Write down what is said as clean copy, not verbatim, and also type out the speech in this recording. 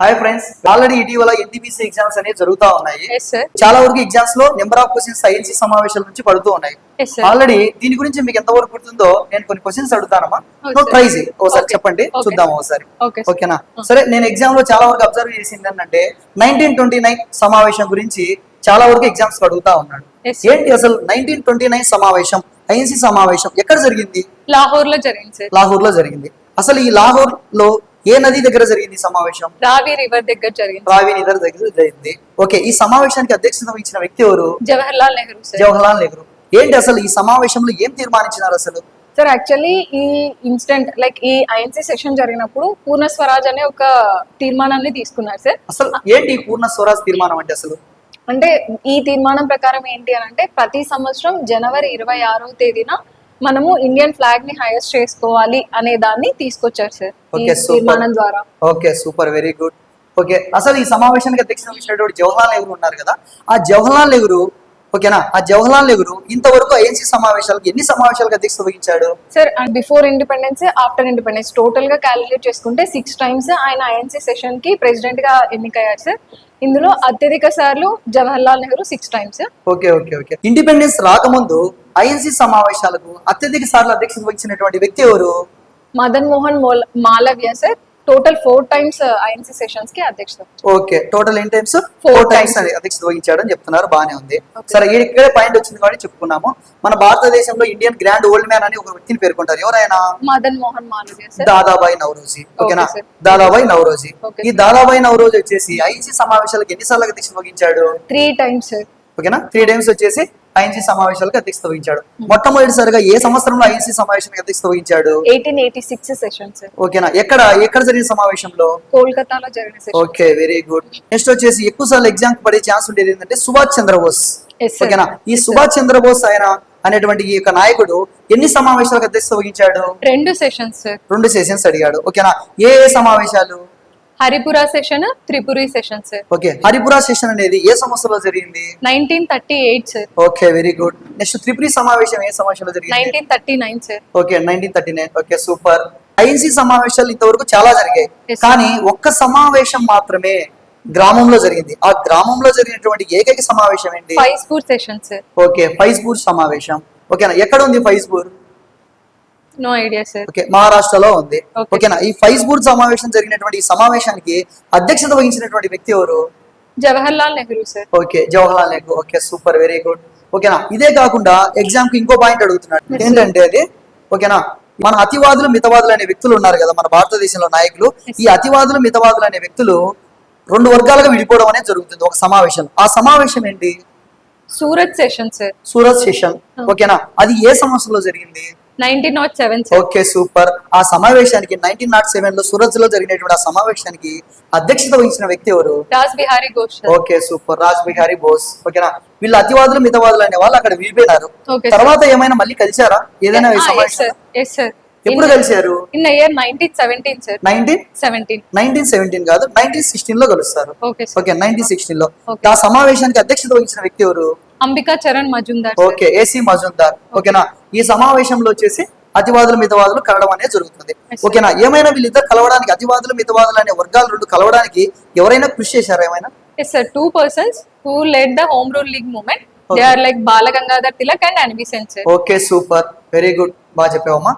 Hi friends, already ఇటీవల NTPC exams అనేవి జరుగుతూ ఉన్నాయి. Yes, sir. చాలా వరకు ఎగ్జామ్స్ లో నెంబర్ ఆఫ్ క్వశ్చన్స్ ఐఎన్సీ సమావేశాల నుంచి పడుతూ ఉన్నాయి. Yes, sir. ఆల్రెడీ దీని గురించి మీకు ఎంత వరకు గుర్తుందో నేను కొన్ని క్వశ్చన్స్ అడుగుతానమ్మా. Okay, నువ్వు sir. ట్రై చేయి, ఒకసారి Okay. చెప్పండి, Okay. చూద్దాం ఒకసారి. Okay, sir. ఓకేనా? సరే, నేను ఎగ్జామ్ లో చాలా వరకు అబ్జర్వ్ చేసింది ఏంటంటే 1929 సమావేశం గురించి చాలా వరకు ఎగ్జామ్స్ అడుగుతా ఉన్నాడు. Yes, sir. ఏంటి అసలు 1929 సమావేశం, ఐఎన్సీ సమావేశం ఎక్కడ జరిగింది? లాహోర్ లో జరిగింది సార్. లాహోర్ లో జరిగింది. అసలు ఈ లాహోర్ లో ఏ నది దగ్గర జరిగింది సమావేశం? రావి రివర్ దగ్గర జరిగింది. రావి నిదర్ దగ్గర జరిగింది. ఓకే, ఈ సమావేశానికి అధ్యక్షత వహించిన వ్యక్తి ఎవరు? జవహర్ లాల్ నెహ్రూ సార్. జవహర్లాల్ నెహ్రూ. ఏంటి అసలు ఈ సమావేశంలో ఏం తీర్మానించినారు అసలు? సార్ యాక్చువల్లీ ఈ ఇన్సిడెంట్ లైక్ ఈ ఐఎన్సీ సెషన్ జరిగినప్పుడు పూర్ణ స్వరాజ్ అనే ఒక తీర్మానాన్ని తీసుకున్నారు సార్. అసలు ఏంటి ఈ పూర్ణ స్వరాజ్ తీర్మానం అంటే? అసలు అంటే ఈ తీర్మానం ప్రకారం ఏంటి అని అంటే ప్రతి సంవత్సరం జనవరి 26వ తేదీన మనము ఇండియన్ ఫ్లాగ్ ని హైయెస్ట్ చేసుకోవాలి అనే దాన్ని తీసుకొచ్చారు సార్ ఈ ఓకే, తీర్మానం ద్వారా. Okay, super, very good. Okay, అసలు ఈ సమావేశానికి అధ్యక్షత వహించినటువంటి జవహర్లాల్ నెహ్రూ ఉన్నారు కదా, ఆ జవహర్లాల్ నెహ్రూ, ఓకేనా, ఆ జవహర్లాల్ నెహ్రూ ఇంతవరకు ఐఎన్సీ సమావేశాలకు ఎన్ని సమావేశాలకు అధ్యక్షత వహించాడు? Sir before independence, after independence total గా క్యాలిక్యులేట్ చేసుకుంటే 6 times ఆయన ఐఎన్సీ సెషన్ కి ప్రెసిడెంట్ గా ఎన్నికయ్యారు సార్. ఇందులో అత్యధిక సార్లు Jawaharlal Nehru 6 times. Okay okay okay independence రాకముందు ఐఎన్సీ సమావేశాలకు అత్యధిక సార్లు అధ్యక్షత వహించినటువంటి వ్యక్తి ఎవరు? Madan Mohan Malaviya sir total 4 times INC sessions కి అధ్యక్షత. ఓకే, టోటల్ ఎన్ని టైమ్స్? 4 4 టైమ్స్ అధ్యక్షత వహించాడు అని చెప్తున్నారు, బానే ఉంది. Okay. సరే, ఇక్కడే పాయింట్ వచ్చింది కాబట్టి చెప్పుకున్నాము. మన భారతదేశంలో ఇండియన్ గ్రాండ్ ఓల్డ్ మ్యాన్ అని ఒక వ్యక్తిని పేర్కొంటారు, ఎవరైనా? మదన్ మోహన్ మాలవ్య సార్. దాదాబాయి నౌరోజీ. ఓకేనా? sir. దాదాబాయి నౌరోజీ. Okay, ఈ దాదాబాయి నౌరోజీ వచ్చేసి ఐఎన్సీ సమావేశాలకు ఎన్నిసార్లు అధ్యక్షత వహించాడు? 3 times సార్. ఓకేనా, 3 టైమ్స్ వచ్చేసి ఐఎన్సీ సమావేశాలకు అధ్యక్షత వహించాడు. మొట్టమొదటిసారిగా ఏ సంవత్సరంలో ఐఎన్సీ సమావేశానికి అధ్యక్షత వహించాడు? 1886 సెషన్ సార్. ఓకేనా, ఎక్కడ ఎక్కడ జరిగిన సమావేశంలో? కోల్కతాలో జరిగిన session. Okay, very good. Next వచ్చేసి ఎక్కువ సార్లు ఎగ్జామ్ పడే ఛాన్స్ ఉండేది ఏంటంటే సుభాష్ చంద్రబోస్. Yes, sir. ఓకేనా, ఈ సుభాష్ చంద్రబోస్ ఆయన అనేటువంటి ఈ యొక్క నాయకుడు ఎన్ని సమావేశాలకు అధ్యక్షత వహించాడు? 2 సెషన్స్ సార్. 2 సెషన్స్ అడిగాడు. ఓకేనా, ఏ ఏ సమావేశాలు? Haripura session, Tripuri session sir. Okay, Haripura session అనేది ఏ సంవత్సరంలో జరిగింది? 1938 sir. Okay, very good. Next Tripuri సమావేశం ఏ సంవత్సరంలో జరిగింది? 1939 sir. Okay, 1939. Okay, super. INC సమావేశాలు ఇంతవరకు చాలా జరిగాయి. Yes, sir. కానీ ఒక్క సమావేశం మాత్రమే గ్రామంలో జరిగింది. ఆ గ్రామంలో జరిగినటువంటి ఏకైక సమావేశం ఏంటి? Faizpur session sir. Okay, Faizpur సమావేశం. ఓకేనా, ఎక్కడ ఉంది Faizpur? No idea sir. Okay, మహారాష్ట్రలో ఉంది. Okay. ఓకేనా, ఈ ఫైజ్పూర్ సమావేశం జరిగినటువంటి ఈ సమావేశానికి అధ్యక్షత వహించినటువంటి వ్యక్తి ఎవరు? Jawaharlal Nehru sir. Okay, Jawaharlal Nehru. Okay, super, very good. ఓకేనా, ఇదే కాకుండా ఎగ్జామ్ కి ఇంకో పాయింట్ అడుగుతున్నాడు. Yes, sir. ఏంటంటే అది, ఓకేనా, మన అతివాదులు మితవాదులు అనే వ్యక్తులు ఉన్నారు కదా మన భారతదేశంలో నాయకులు. Yes, ఈ అతివాదులు మితవాదులు అనే వ్యక్తులు 2 వర్గాలుగా విడిపోవడం అనేది జరుగుతుంది ఒక సమావేశం. ఆ సమావేశం ఏంటి? Surat session sir. Surat session. ఓకేనా, అది ఏ సంవత్సరంలో జరిగింది? 1907 సార్. Okay, super. ఆ సమావేశానికి 1907 లో సూరత్ లో జరిగినటువంటి ఆ సమావేశానికి అధ్యక్షత వహించిన వ్యక్తి ఎవరు? Raj Bihari Ghosh sir. Okay, super, Raj Bihari Bose. ఓకేనా, వీళ్ళు అతివాదులు మితవాదులు అనే వాళ్ళు అక్కడ విడిపోయినారు. Okay, తర్వాత ఏమైనా మళ్ళీ కలిశారా ఏదైనా ఈ yes సమావేశం? sir. Yes sir. ఎప్పుడు కలిశారు? In the year 1917 sir. 1917 కాదు, 1916 లో కలుస్తారు. Okay sir. ఓకే, 1916 లో. Okay. ఆ సమావేశానికి అధ్యక్షత వహించిన వ్యక్తి ఎవరు? అంబికా చరణ్ మజుందార్. Okay, A C Majumdar. ఓకేనా, ఈ సమావేశంలో వచ్చేసి అతివాదులు మితవాదులు కలవడం అనేది జరుగుతుంది. Yes, sir. ఓకేనా, ఏమైనా వీళ్ళిద్దరు కలవడానికి, అతివాదులు మితవాదులు అనే వర్గాలు 2 కలవడానికి ఎవరైనా కృషి చేశారా ఏమైనా? Yes sir. 2 persons who led the home rule league movement. They Okay. are like Bala Gangadhar Tilak and Anvi Sen sir. Okay, super, very good, బాగా చెప్పావమ్మా.